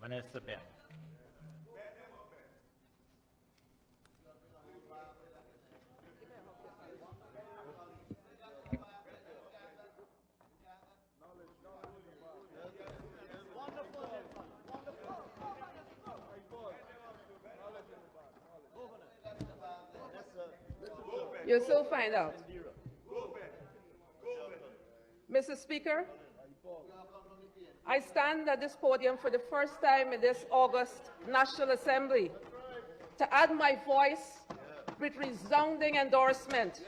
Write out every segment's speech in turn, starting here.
Minister Ben. You'll still find out. Mr. Speaker, I stand at this podium for the first time in this August National Assembly to add my voice with resounding endorsement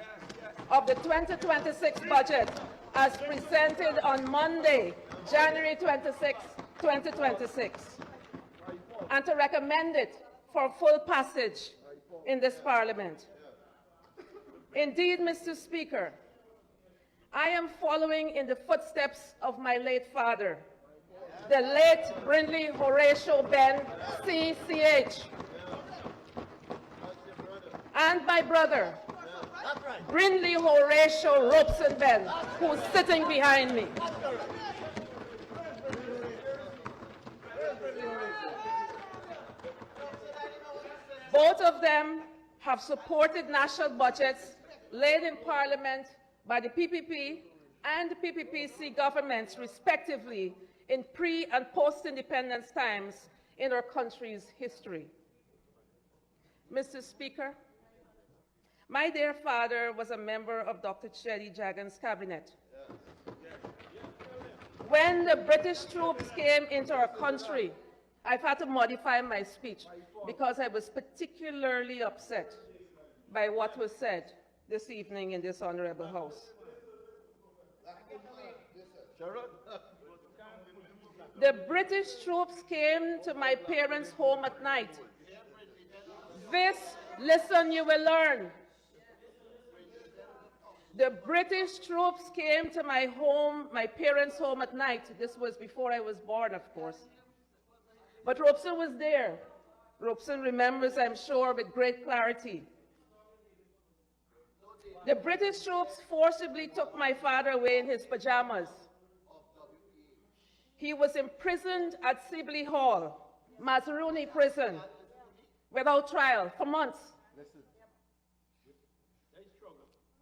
of the 2026 budget as presented on Monday, January 26, 2026, and to recommend it for full passage in this Parliament. Indeed, Mr. Speaker, I am following in the footsteps of my late father, the late Brindley Horatio Ben, CCH, and my brother, Brindley Horatio Robeson Ben, who's sitting behind me. Both of them have supported national budgets laid in Parliament by the PPP and the PPPC governments, respectively, in pre- and post-independence times in our country's history. Mr. Speaker, my dear father was a member of Dr. Cheddi Jagan's cabinet. When the British troops came into our country, I've had to modify my speech because I was particularly upset by what was said this evening in this honorable house. The British troops came to my parents' home at night. This, listen, you will learn. The British troops came to my home, my parents' home at night. This was before I was born, of course. But Robeson was there. Robeson remembers, I'm sure, with great clarity. The British troops forcibly took my father away in his pajamas. He was imprisoned at Sibley Hall, Mazaruni Prison, without trial for months.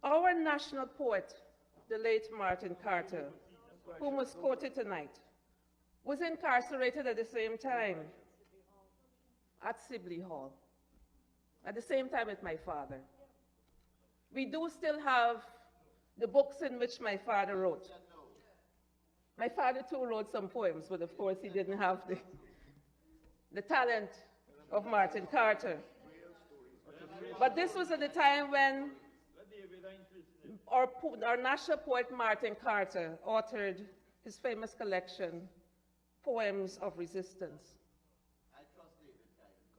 Our national poet, the late Martin Carter, whom was quoted tonight, was incarcerated at the same time at Sibley Hall, at the same time with my father. We do still have the books in which my father wrote. My father too wrote some poems, but of course he didn't have the talent of Martin Carter. But this was at the time when our national poet Martin Carter authored his famous collection, Poems of Resistance.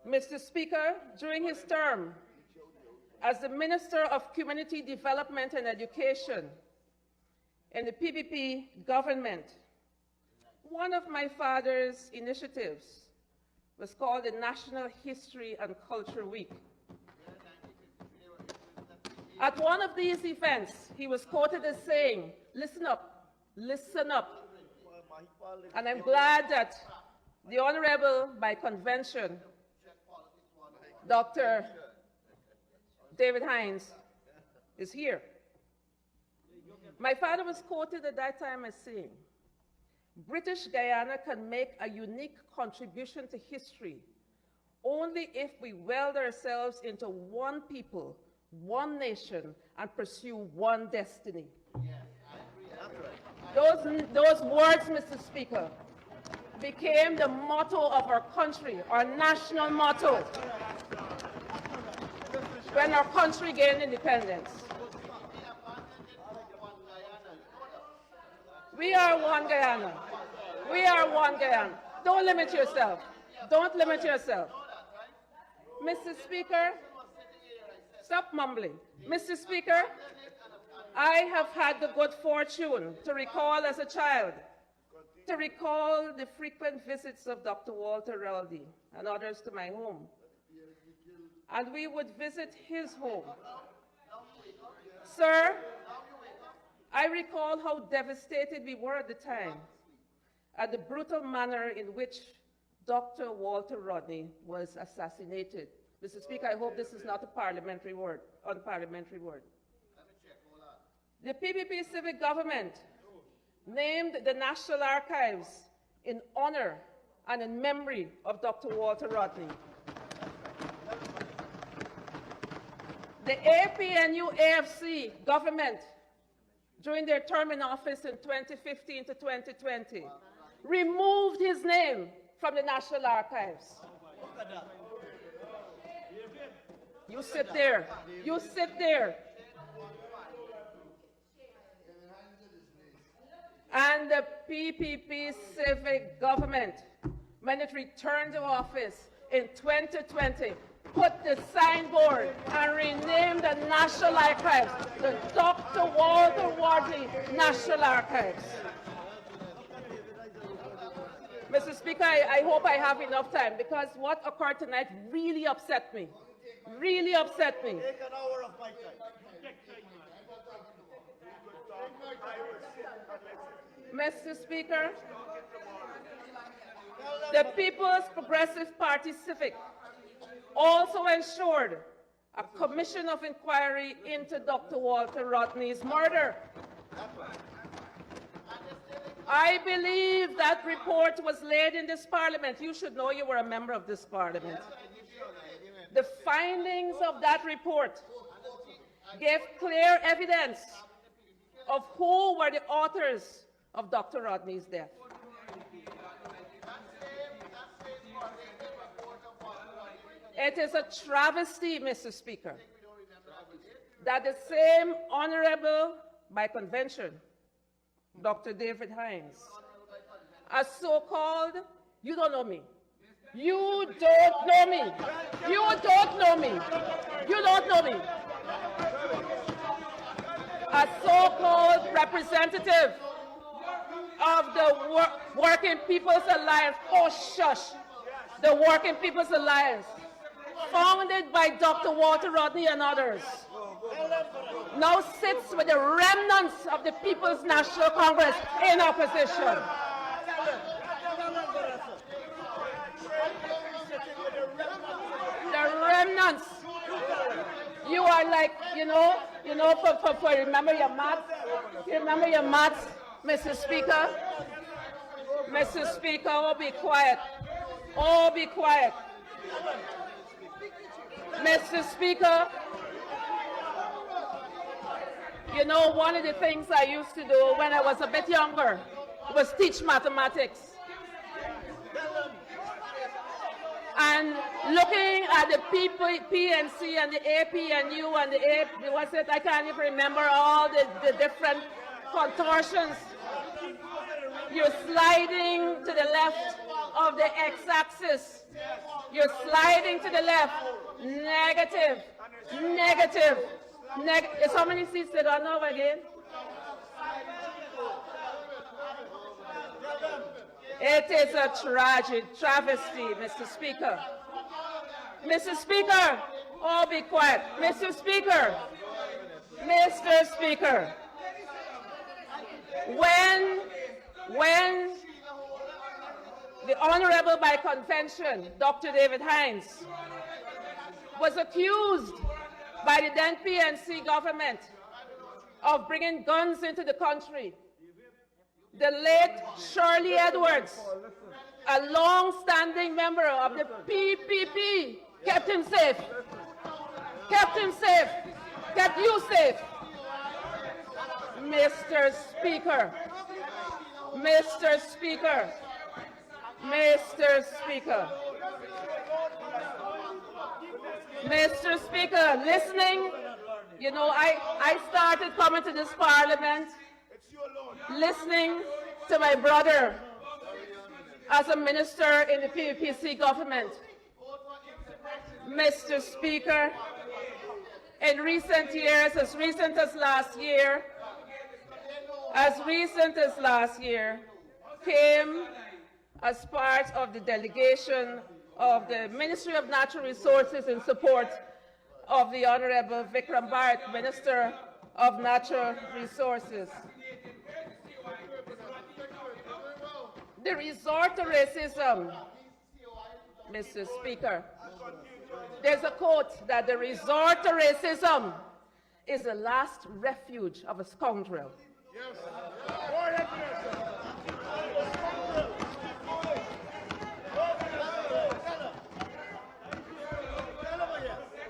Mr. Speaker, during his term as the Minister of Community Development and Education in the PPP government, one of my father's initiatives was called the National History and Culture Week. At one of these events, he was quoted as saying, "Listen up, listen up." And I'm glad that the Honorable, by convention, Dr. David Hines is here. My father was quoted at that time as saying, "British Guyana can make a unique contribution to history only if we weld ourselves into one people, one nation, and pursue one destiny." Those words, Mr. Speaker, became the motto of our country, our national motto, when our country gained independence. We are one Guyana. We are one Guyana. Don't limit yourself. Don't limit yourself. Mr. Speaker, stop mumbling. Mr. Speaker, I have had the good fortune to recall as a child, the frequent visits of Dr. Walter Raldi and others to my home. And we would visit his home. Sir, I recall how devastated we were at the time at the brutal manner in which Dr. Walter Rodney was assassinated. Mr. Speaker, I hope this is not a parliamentary word, unparliamentary word. The PPP civic government named the National Archives in honor and in memory of Dr. Walter Rodney. The APNU-AFC government, during their term in office in 2015 to 2020, removed his name from the National Archives. You sit there. You sit there. And the PPP civic government, when it returned to office in 2020, put the signboard and renamed the National Archives the Dr. Walter Rodney National Archives. Mr. Speaker, I hope I have enough time, because what occurred tonight really upset me. Really upset me. Take an hour of my time. Mr. Speaker, the People's Progressive Party Civic also ensured a commission of inquiry into Dr. Walter Rodney's murder. I believe that report was laid in this parliament. You should know, you were a member of this parliament. The findings of that report gave clear evidence of who were the authors of Dr. Rodney's death. It is a travesty, Mr. Speaker, that the same honorable, by convention, Dr. David Hines, a so-called, you don't know me. You don't know me. You don't know me. You don't know me. A so-called representative of the Working People's Alliance, oh shush, the Working People's Alliance, founded by Dr. Walter Rodney and others, now sits with the remnants of the People's National Congress in opposition. The remnants. You are like, for remember your maths? You remember your maths, Mr. Speaker? Mr. Speaker, oh, be quiet. Oh, be quiet. Mr. Speaker, you know, one of the things I used to do when I was a bit younger was teach mathematics. And looking at the PNC and the APNU and the what's it? I can't even remember all the different contortions. You're sliding to the left of the x-axis. You're sliding to the left. Negative. Negative. Is how many seats they got now again? It is a tragic travesty, Mr. Speaker. Mr. Speaker, oh, be quiet. Mr. Speaker, Mr. Speaker, when the Honorable by Convention, Dr. David Hines, was accused by the then PNC government of bringing guns into the country, the late Shirley Edwards, a long-standing member of the PPP, kept him safe. Kept him safe. Kept you safe. Mr. Speaker. Mr. Speaker. Mr. Speaker. Mr. Speaker, listening, you know, I started coming to this parliament listening to my brother as a minister in the PPC government. Mr. Speaker, in recent years, as recent as last year, came as part of the delegation of the Ministry of Natural Resources in support of the Honorable Vikram Bharat, Minister of Natural Resources. The resort to racism Mr. Speaker. There's a quote that the resort to racism is the last refuge of a scoundrel.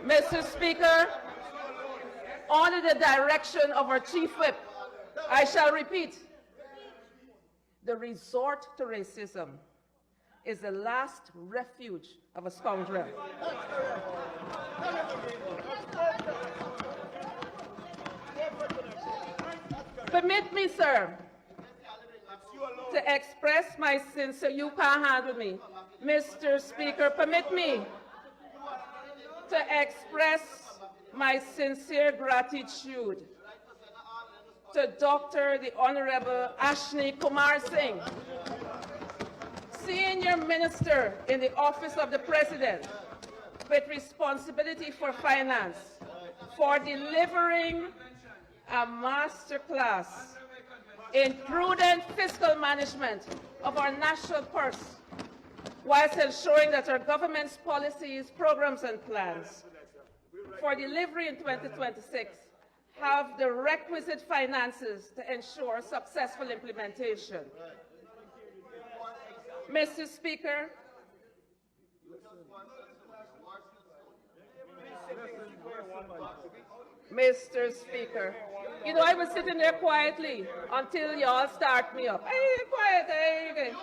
Mr. Speaker, under the direction of our Chief Whip, I shall repeat, the resort to racism is the last refuge of a scoundrel. Permit me, sir, to express my sincere, you can't handle me. Mr. Speaker, permit me to express my sincere gratitude to Dr. the Honorable Ashni Kumar Singh, Senior Minister in the Office of the President with responsibility for finance, for delivering a masterclass in prudent fiscal management of our national purse, whilst ensuring that our government's policies, programs, and plans for delivery in 2026 have the requisite finances to ensure successful implementation. Mr. Speaker, you know, I was sitting there quietly until y'all start me up. Hey, quiet, hey.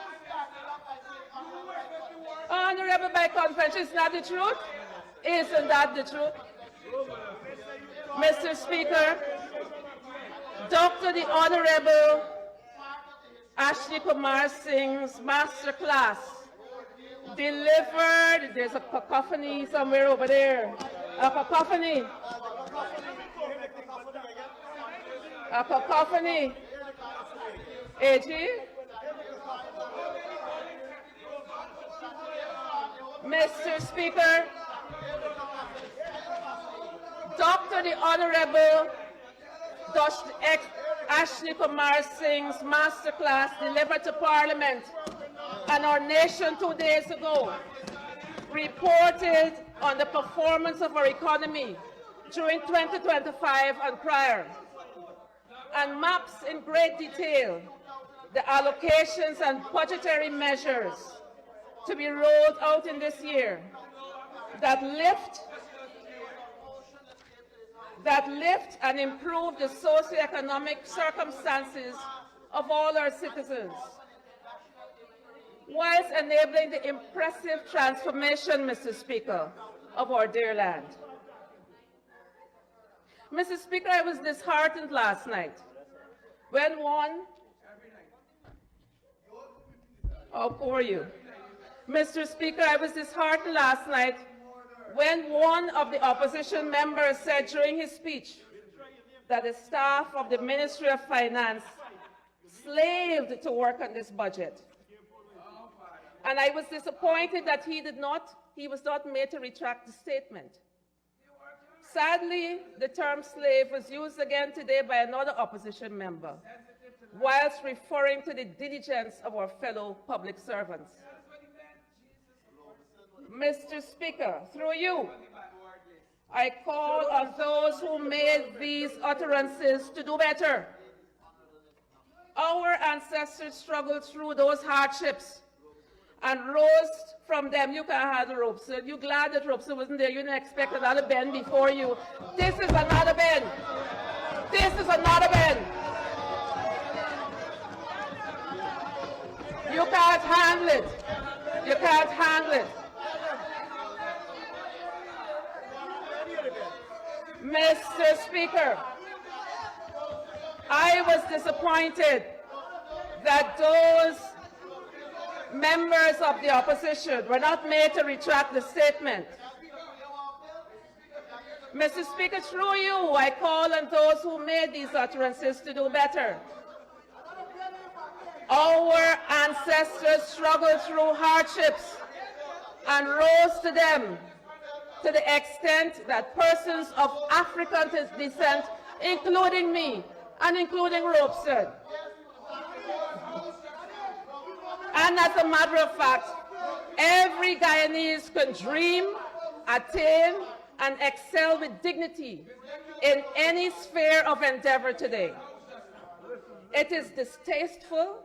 Honorable by conference, is not the truth? Isn't that the truth? Mr. Speaker, Dr. the Honorable Ashni Kumar Singh's masterclass delivered, there's a cacophony somewhere over there, a cacophony. AG? Mr. Speaker, Dr. the Honorable Ashni Kumar Singh's masterclass delivered to Parliament and our nation 2 days ago reported on the performance of our economy during 2025 and prior, and maps in great detail the allocations and budgetary measures to be rolled out in this year that lift and improve the socioeconomic circumstances of all our citizens, whilst enabling the impressive transformation, Mr. Speaker, of our dear land. Mr. Speaker, I was disheartened last night when Mr. Speaker, I was disheartened last night when one of the opposition members said during his speech that the staff of the Ministry of Finance slaved to work on this budget. And I was disappointed that he was not made to retract the statement. Sadly, the term slave was used again today by another opposition member, whilst referring to the diligence of our fellow public servants. Mr. Speaker, through you, I call on those who made these utterances to do better. Our ancestors struggled through those hardships and rose from them. You can't have the Robeson. You're glad that Robeson wasn't there. You didn't expect another Ben before you. This is another Ben. This is another Ben. You can't handle it. You can't handle it. Mr. Speaker, I was disappointed that those members of the opposition were not made to retract the statement. Mr. Speaker, through you, I call on those who made these utterances to do better. Our ancestors struggled through hardships and rose to them to the extent that persons of African descent, including me and including Robeson, and as a matter of fact, Every Guyanese can dream, attain, and excel with dignity in any sphere of endeavor today. It is distasteful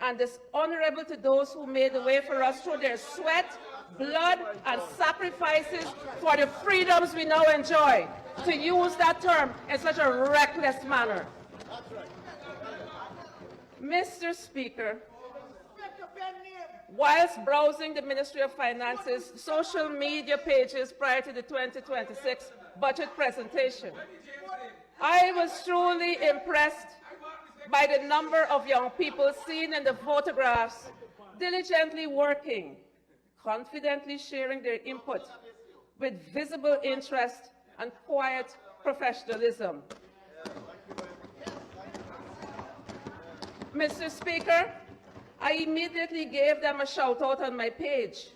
and dishonorable to those who made the way for us through their sweat, blood, and sacrifices for the freedoms we now enjoy, to use that term in such a reckless manner. Mr. Speaker, whilst browsing the Ministry of Finance's social media pages prior to the 2026 budget presentation, I was truly impressed by the number of young people seen in the photographs diligently working, confidently sharing their input with visible interest and quiet professionalism. Mr. Speaker, I immediately gave them a shout out on my page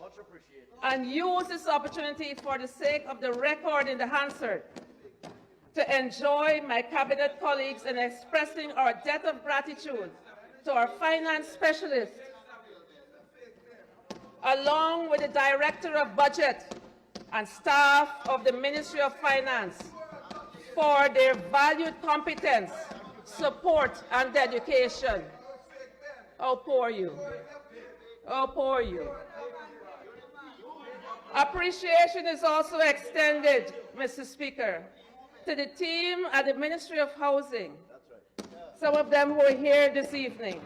and used this opportunity for the sake of the record in the Hansard to enjoy my cabinet colleagues in expressing our debt of gratitude to our finance specialist, along with the Director of Budget and staff of the Ministry of Finance for their valued competence, support, and dedication. Oh, poor you. Oh, poor you. Appreciation is also extended, Mr. Speaker, to the team at the Ministry of Housing, some of them who are here this evening,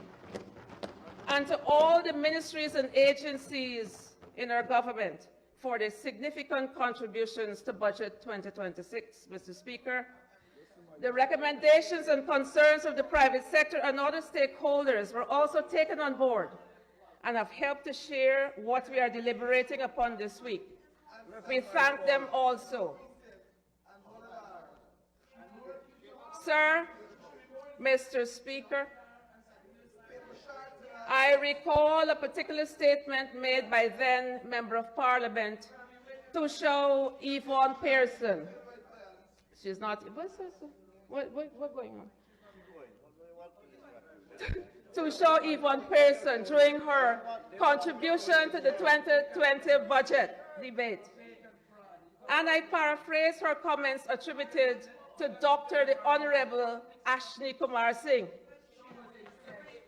and to all the ministries and agencies in our government for their significant contributions to Budget 2026. Mr. Speaker, the recommendations and concerns of the private sector and other stakeholders were also taken on board and have helped to share what we are deliberating upon this week. We thank them also. Sir, Mr. Speaker, I recall a particular statement made by then Member of Parliament Tushau Yvonne Pearson. She's not, what's going on? Tushau Yvonne Pearson during her contribution to the 2020 budget debate. And I paraphrase her comments attributed to Dr. the Honorable Ashni Kumar Singh.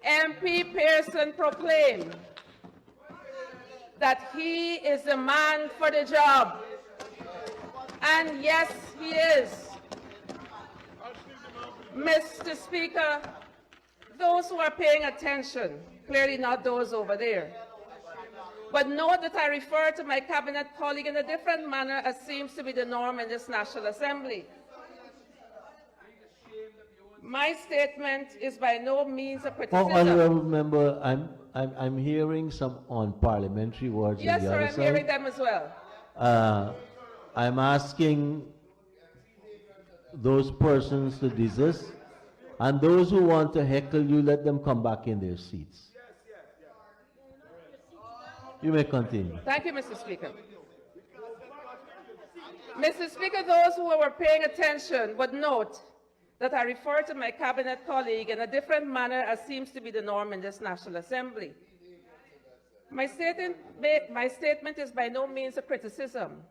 MP Pearson proclaimed that he is the man for the job. And yes, he is. Mr. Speaker, those who are paying attention, clearly not those over there, but note that I refer to my cabinet colleague in a different manner as seems to be the norm in this National Assembly. My statement is by no means a criticism. Honourable Member, I'm hearing some unparliamentary words. Yes, on the sir, other I'm side. hearing them as well. I'm asking those persons to desist, and those who want to heckle you, let them come back in their seats. You may continue. Thank you, Mr. Speaker. Mr. Speaker, those who were paying attention would note that I refer to my cabinet colleague in a different manner as seems to be the norm in this National Assembly. My statement is by no means a criticism,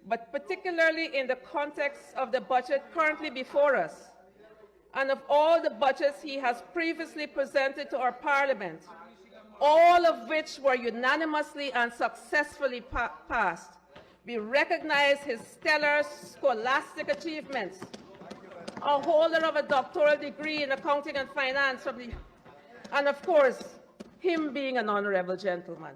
but particularly in the context of the budget currently before us, and of all the budgets he has previously presented to our Parliament, all of which were unanimously and successfully passed. We recognize his stellar scholastic achievements, a holder of a doctoral degree in accounting and finance from the, and of course, him being an honorable gentleman.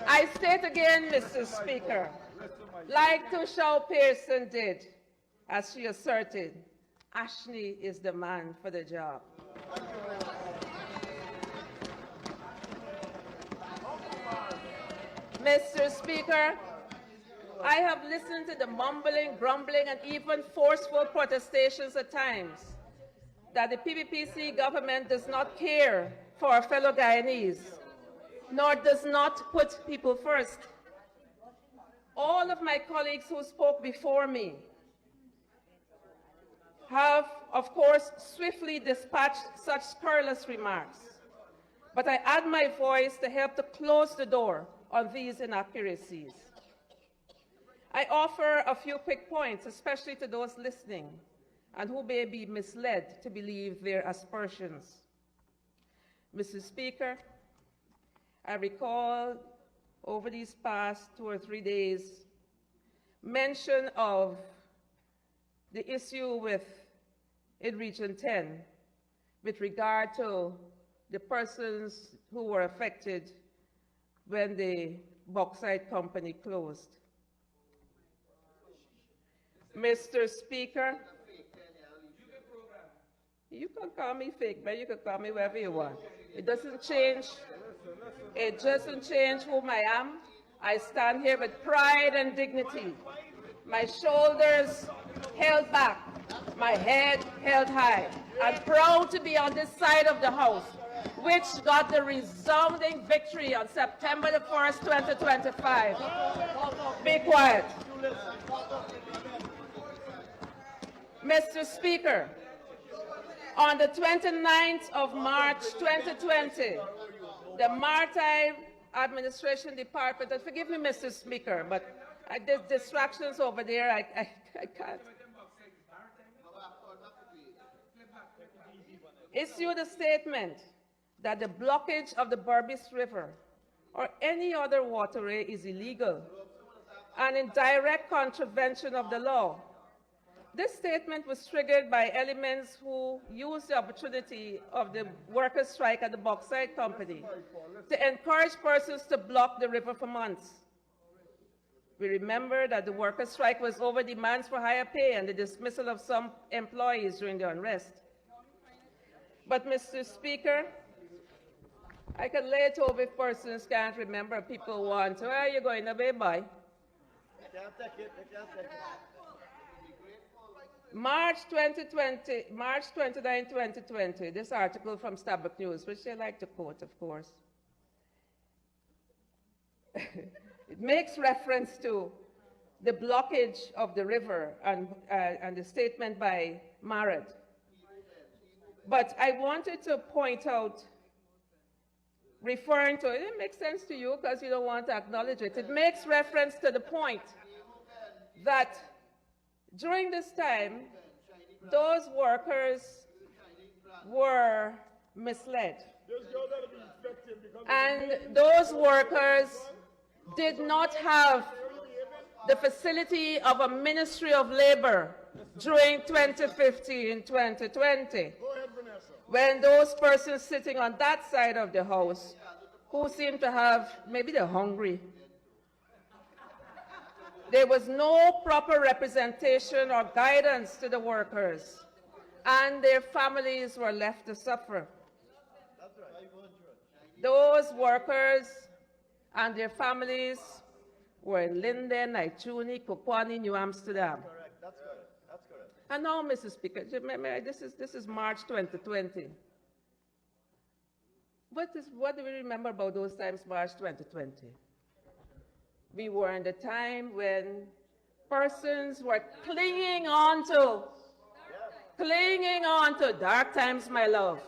I state again, Mr. Speaker, like Tushau Pearson did, as she asserted, Ashni is the man for the job. Mr. Speaker, I have listened to the mumbling, grumbling, and even forceful protestations at times that the PPPC government does not care for our fellow Guyanese, nor does not put people first. All of my colleagues who spoke before me have, of course, swiftly dispatched such scurrilous remarks. but I add my voice to help to close the door on these inaccuracies. I offer a few quick points, especially to those listening and who may be misled to believe their aspersions. Mr. Speaker, I recall over these past 2 or 3 days mention of the issue in Region 10 with regard to the persons who were affected when the bauxite company closed. Mr. Speaker, you can call me fake, but you can call me whatever you want. It doesn't change whom I am. I stand here with pride and dignity. My shoulders held back, my head held high. I'm proud to be on this side of the House, which got the resounding victory on September the 1st, 2025. Be quiet. Mr. Speaker, on the 29th of March 2020, the Maritime Administration Department, and forgive me, Mr. Speaker, but there's distractions over there, I can't. Issued a statement that the blockage of the Berbice River or any other waterway is illegal and in direct contravention of the law. This statement was triggered by elements who used the opportunity of the workers' strike at the bauxite company to encourage persons to block the river for months. We remember that the workers' strike was over demands for higher pay and the dismissal of some employees during the unrest. But, Mr. Speaker, I can lay it over if persons can't remember. People want, where are you going away by? March 29, 2020, this article from Starbuck News, which I like to quote, of course. It makes reference to the blockage of the river and the statement by Marad. But I wanted to point out, referring to it, it makes sense to you because you don't want to acknowledge it. It makes reference to the point that during this time, those workers were misled. And those workers did not have the facility of a Ministry of Labor during 2015-2020, when those persons sitting on that side of the House, who seem to have, maybe they're hungry, there was no proper representation or guidance to the workers, and their families were left to suffer. Those workers and their families were in Linden, Naituni, Kokwani, New Amsterdam. That's correct. And now, Mr. Speaker, this is March 2020. What do we remember about those times, March 2020? We were in the time when persons were clinging on to dark times, my love,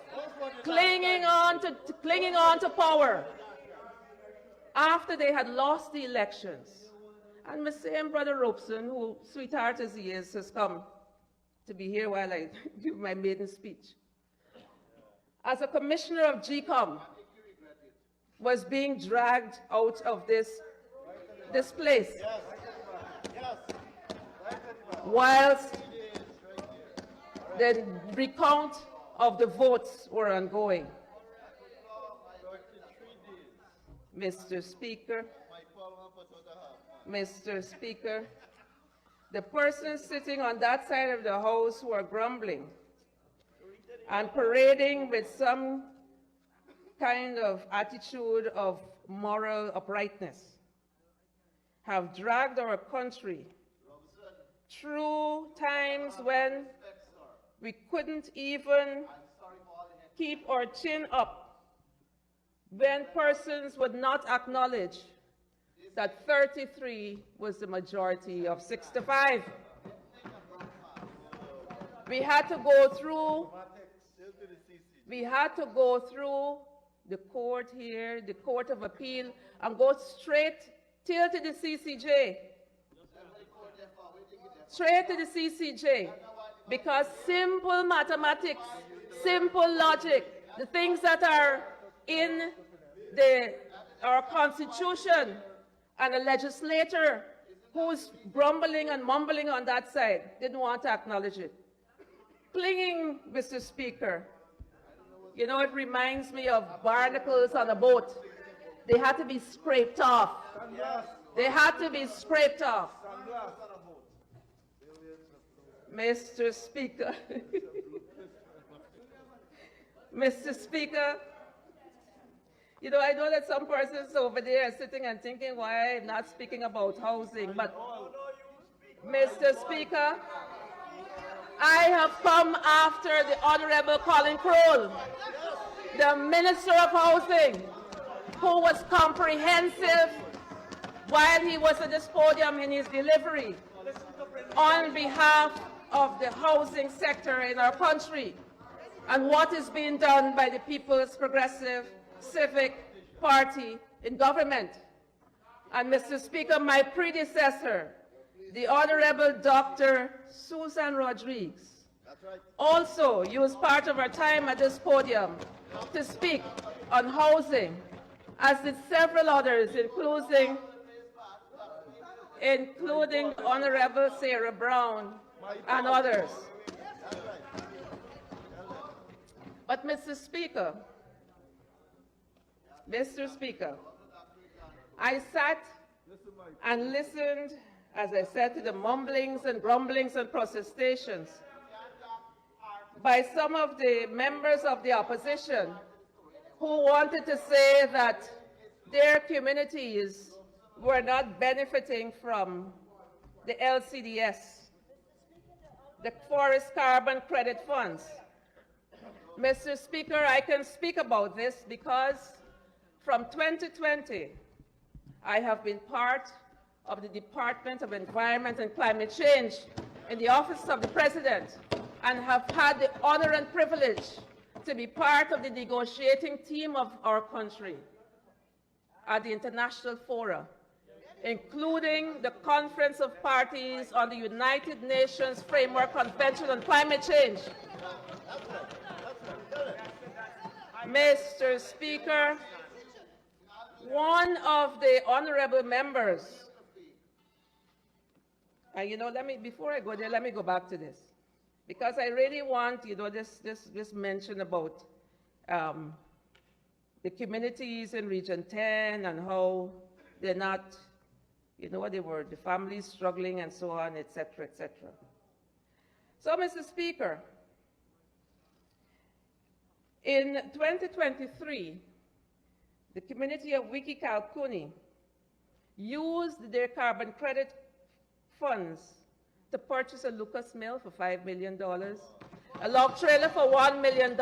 clinging on to power after they had lost the elections. And my same brother Robeson, who, sweetheart as he is, has come to be here while I give my maiden speech. As a commissioner of GCOM, was being dragged out of this place, whilst the recount of the votes were ongoing. Mr. Speaker, the persons sitting on that side of the House were grumbling and parading with some kind of attitude of moral uprightness have dragged our country through times when we couldn't even keep our chin up, when persons would not acknowledge that 33 was the majority of 65. We had to go through the court here, the Court of Appeal, and go straight till to the CCJ. Straight to the CCJ. Because simple mathematics, simple logic, the things that are in our Constitution, and a legislator who's grumbling and mumbling on that side didn't want to acknowledge it. Clinging, Mr. Speaker, you know, it reminds me of barnacles on a boat. They had to be scraped off. They had to be scraped off. Mr. Speaker, Mr. Speaker, you know, I know that some persons over there are sitting and thinking why I'm not speaking about housing, but Mr. Speaker, I have come after the Honorable Colin Crowell, the Minister of Housing, who was comprehensive while he was at this podium in his delivery on behalf of the housing sector in our country and what is being done by the People's Progressive Civic Party in government. And Mr. Speaker, my predecessor, the Honorable Dr. Susan Rodriguez, also used part of her time at this podium to speak on housing, as did several others, including Honorable Sarah Brown and others. But Mr. Speaker, I sat and listened, as I said, to the mumblings and grumblings and protestations by some of the members of the opposition who wanted to say that their communities were not benefiting from the LCDS, the Forest Carbon Credit Funds. Mr. Speaker, I can speak about this because from 2020, I have been part of the Department of Environment and Climate Change in the Office of the President and have had the honor and privilege to be part of the negotiating team of our country at the international fora, including the Conference of Parties on the United Nations Framework Convention on Climate Change. Mr. Speaker, one of the honorable members, and you know, before I go there, let me go back to this, because I really want, you know, this mention about the communities in Region 10 and how they're not, you know, the families struggling and so on, et cetera, et cetera. So, Mr. Speaker, in 2023, the community of Wikikalkuni used their carbon credit funds to purchase a Lucas Mill for $5 million, a log trailer for $1 million,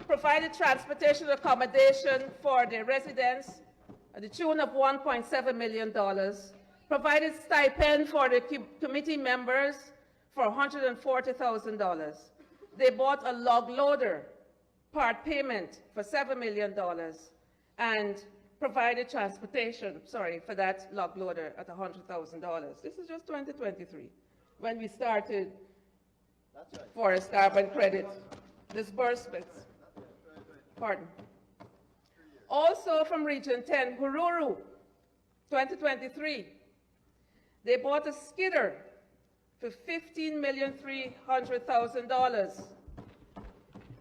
provided transportation accommodation for their residents at the tune of $1.7 million, provided stipend for the committee members for $140,000. They bought a log loader, part payment for $7 million, and provided transportation, for that log loader at $100,000. This is just 2023, when we started forest carbon credit disbursements. Pardon. Also from Region 10, Hururu, 2023, they bought a skidder for $15,300,000.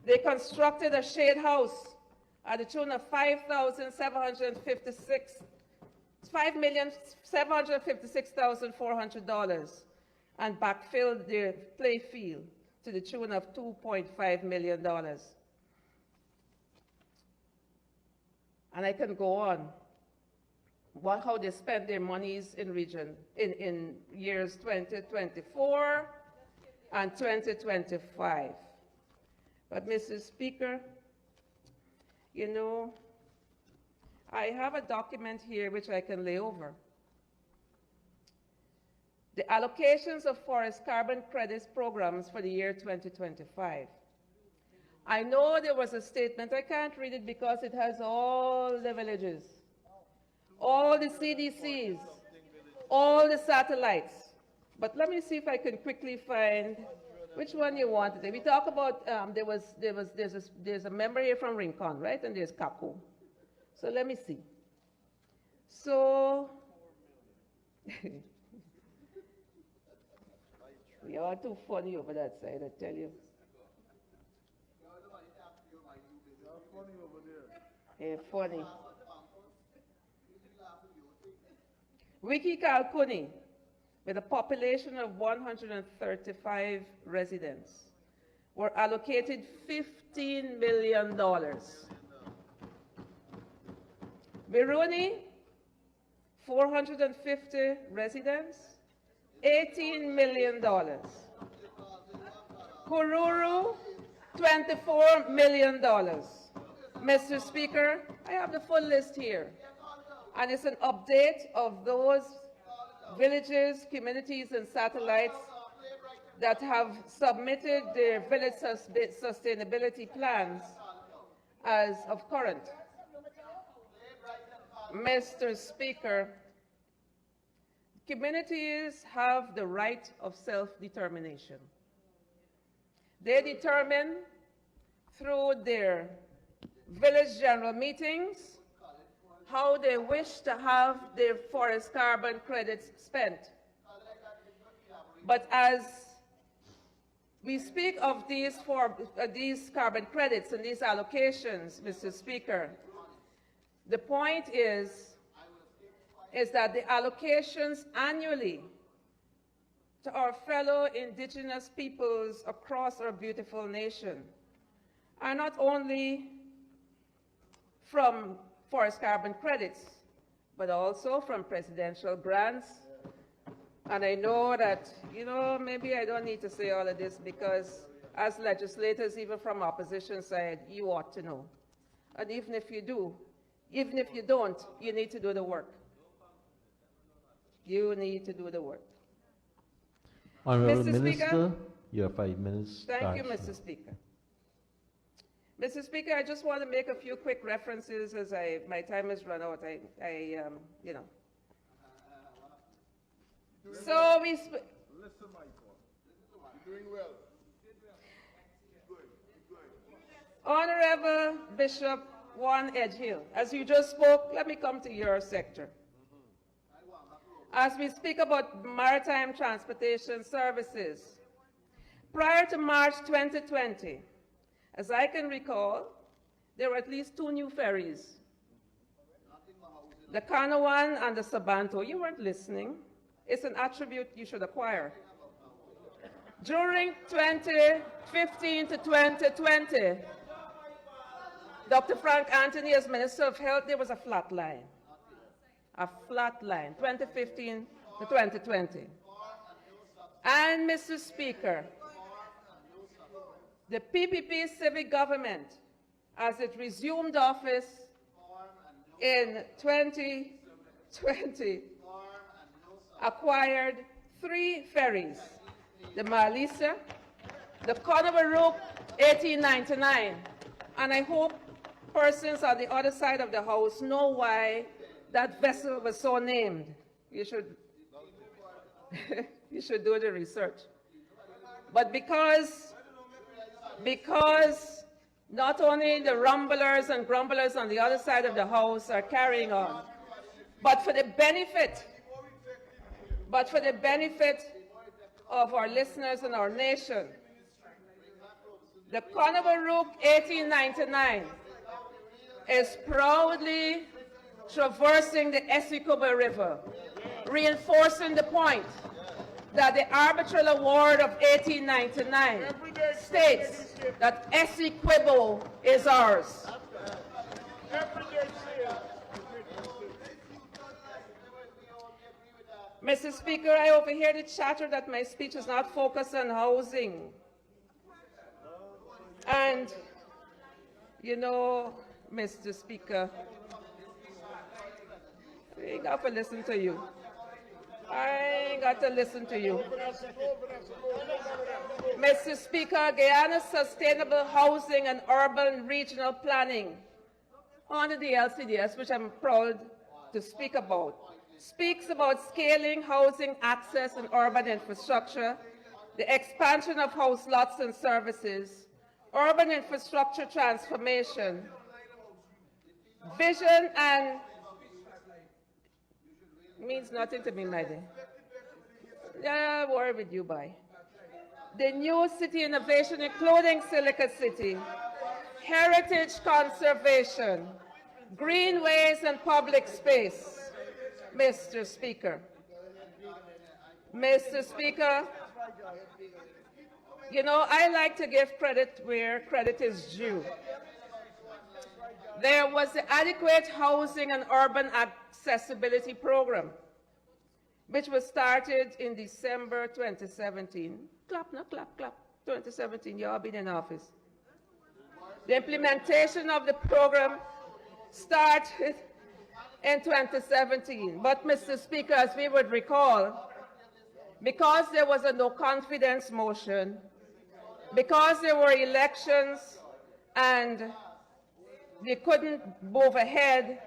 They constructed a shade house at the tune of $5,756,400 and backfilled their play field to the tune of $2.5 million. And I can go on. How they spend their monies in years 2024 and 2025. But Mr. Speaker, you know, I have a document here which I can lay over. The allocations of forest carbon credits programs for the year 2025. I know there was a statement, I can't read it because it has all the villages, all the CDCs, all the satellites. But let me see if I can quickly find which one you wanted. We talk about, there's a member here from Rincon, right? And there's Kaku. So let me see. So, we are too funny over that side, I tell you. Yeah, funny. Wiki Kalkuni, with a population of 135 residents, were allocated $15 million. Biruni, 450 residents, $18 million. Kururu, $24 million. Mr. Speaker, I have the full list here. And it's an update of those villages, communities, and satellites that have submitted their village sustainability plans as of current. Mr. Speaker, communities have the right of self-determination. They determine through their village general meetings how they wish to have their forest carbon credits spent. But as we speak of these carbon credits and these allocations, Mr. Speaker, the point is that the allocations annually to our fellow indigenous peoples across our beautiful nation are not only from forest carbon credits, but also from presidential grants. And I know that, maybe I don't need to say all of this because as legislators, even from opposition side, you ought to know. And even if you do, even if you don't, you need to do the work. You need to do the work. Honourable Mr. Minister, Speaker, you have 5 minutes. Thank you, Mr. Speaker. Mr. Speaker, I just want to make a few quick references as my time has run out. So we. Listen, Michael. You're doing well. Honorable Bishop Juan Edgehill, as you just spoke, let me come to your sector. As we speak about maritime transportation services, prior to March 2020, as I can recall, there were at least 2 new ferries. The Kanawan and the Sabanto. You weren't listening. It's an attribute you should acquire. During 2015 to 2020, Dr. Frank Anthony, as Minister of Health, there was a flat line. A flat line, 2015 to 2020. And Mr. Speaker, the PPP civic government, as it resumed office in 2020, acquired 3 ferries, the Malisa, the Conoveruk 1899, and I hope persons on the other side of the house know why that vessel was so named. You should, you should do the research. But because not only the rumblers and grumblers on the other side of the house are carrying on, but for the benefit of our listeners and our nation, the Conoveruk 1899 is proudly traversing the Essequibo River, reinforcing the point that the arbitral award of 1899 states that Essequibo is ours. Mr. Speaker, I overhear the chatter that my speech is not focused on housing. And, Mr. Speaker, we got to listen to you. I ain't got to listen to you. Mr. Speaker, Guyana's Sustainable Housing and Urban Regional Planning under the LCDS, which I'm proud to speak about, speaks about scaling housing access and urban infrastructure, the expansion of house lots and services, urban infrastructure transformation, vision and means nothing to me, my dear. Yeah, worry with you, bye. The new city innovation, including Silica City, heritage conservation, greenways and public space. Mr. Speaker. Mr. Speaker, you know, I like to give credit where credit is due. There was the Adequate Housing and Urban Accessibility Program, which was started in December 2017. Clap, no, clap, clap. 2017, you all been in office. The implementation of the program started in 2017. But, Mr. Speaker, as we would recall, because there was a no confidence motion, because there were elections and they couldn't move ahead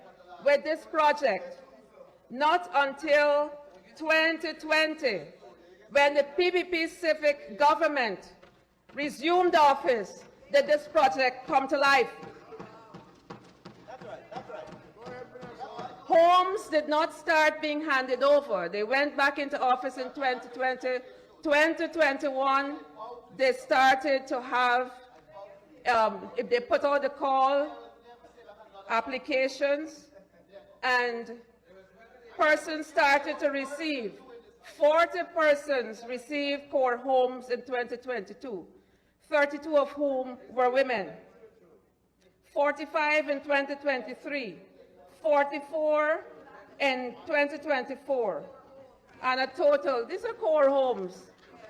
with this project, not until 2020, when the PPP civic government resumed office, did this project come to life. Homes did not start being handed over. They went back into office in 2020. 2021, they started to have, if they put out the call, applications, and persons started to receive. 40 persons received core homes in 2022, 32 of whom were women. 45 in 2023, 44 in 2024, and a total, these are core homes.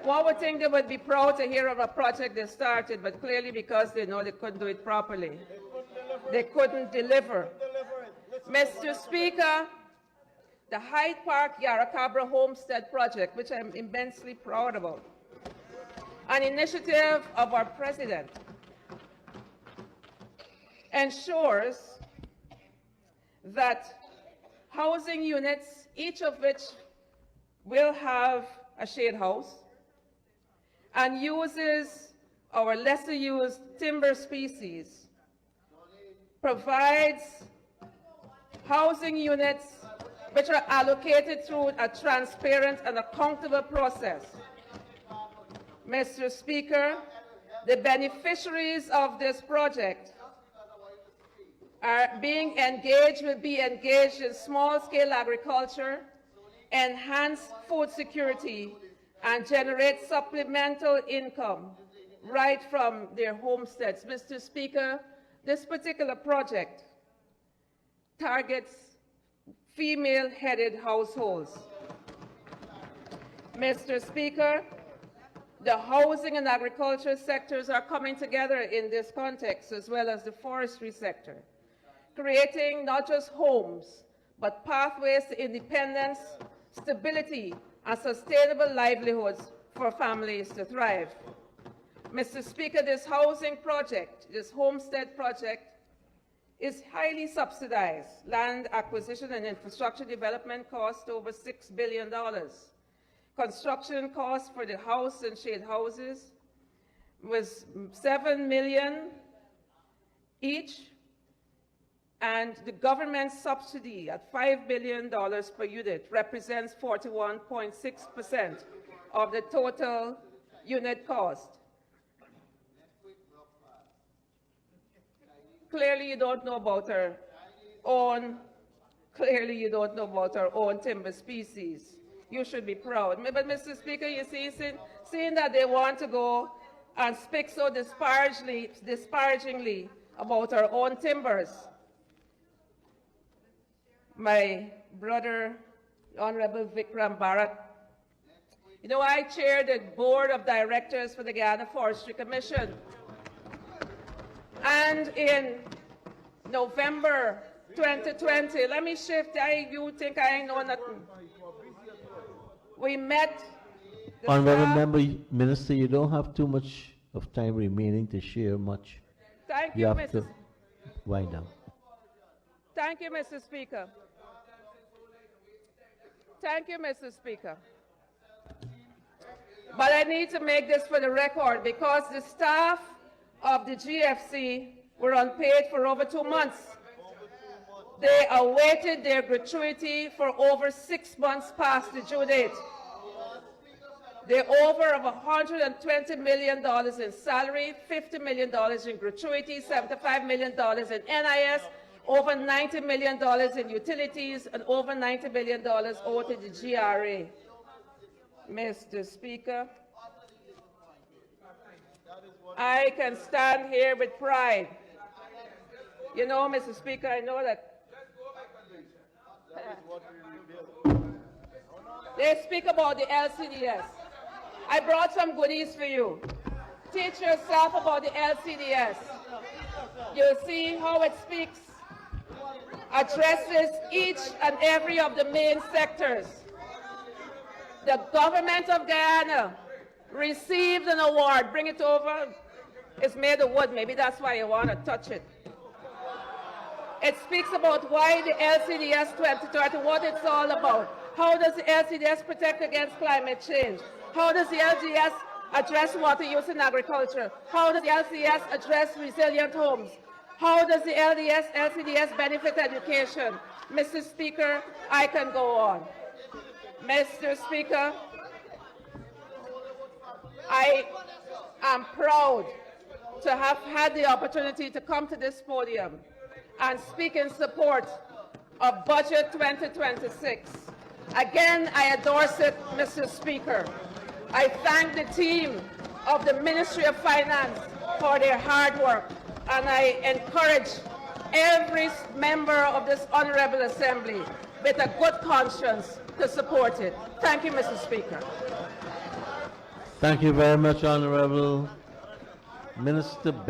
One would think they would be proud to hear of a project they started, but clearly because they know they couldn't do it properly, they couldn't deliver. Mr. Speaker, the Hyde Park Yarra Cabra Homestead Project, which I'm immensely proud about, an initiative of our president, ensures that housing units, each of which will have a shade house, and uses our lesser used timber species, provides housing units which are allocated through a transparent and accountable process. Mr. Speaker, the beneficiaries of this project are being engaged, will be engaged in small-scale agriculture, enhance food security, and generate supplemental income right from their homesteads. Mr. Speaker, this particular project targets female-headed households. Mr. Speaker, the housing and agriculture sectors are coming together in this context, as well as the forestry sector, creating not just homes, but pathways to independence, stability, and sustainable livelihoods for families to thrive. Mr. Speaker, this housing project, this homestead project, is highly subsidized. Land acquisition and infrastructure development cost over $6 billion. Construction costs for the house and shade houses was $7 million each, and the government subsidy at $5 billion per unit represents 41.6% of the total unit cost. Clearly you don't know about our own, timber species. You should be proud. But Mr. Speaker, you see, seeing that they want to go and speak so disparagingly about our own timbers, my brother, Honorable Vikram Bharat, you know, I chair the board of directors for the Guyana Forestry Commission. And in November 2020, let me shift, you think I know nothing. We met the Honorable staff- Member, Minister, you don't have too much of time remaining to share much. Thank You you, have to Mrs. wind down. Thank you, Mr. Speaker. Thank you, Mr. Speaker. But I need to make this for the record because the staff of the GFC were unpaid for over 2 months. They awaited their gratuity for over 6 months past the due date. They over of $120 million in salary, $50 million in gratuity, $75 million in NIS, over $90 million in utilities, and over $90 million owed to the GRA. Mr. Speaker, I can stand here with pride. You know, Mr. Speaker, I know that they speak about the LCDS. I brought some goodies for you. Teach yourself about the LCDS. You'll see how it speaks, addresses each and every of the main sectors. The government of Guyana received an award. Bring it over. It's made of wood. Maybe that's why you want to touch it. It speaks about why the LCDS 2030, what it's all about. How does the LCDS protect against climate change? How does the LCDS address water use in agriculture? How does the LCDS address resilient homes? How does the LCDS benefit education? Mr. Speaker, I can go on. Mr. Speaker, I am proud to have had the opportunity to come to this podium and speak in support of Budget 2026. Again, I endorse it, Mr. Speaker. I thank the team of the Ministry of Finance for their hard work, and I encourage every member of this Honorable Assembly with a good conscience to support it. Thank you, Mr. Speaker. Thank you very much, Honorable Minister Ben.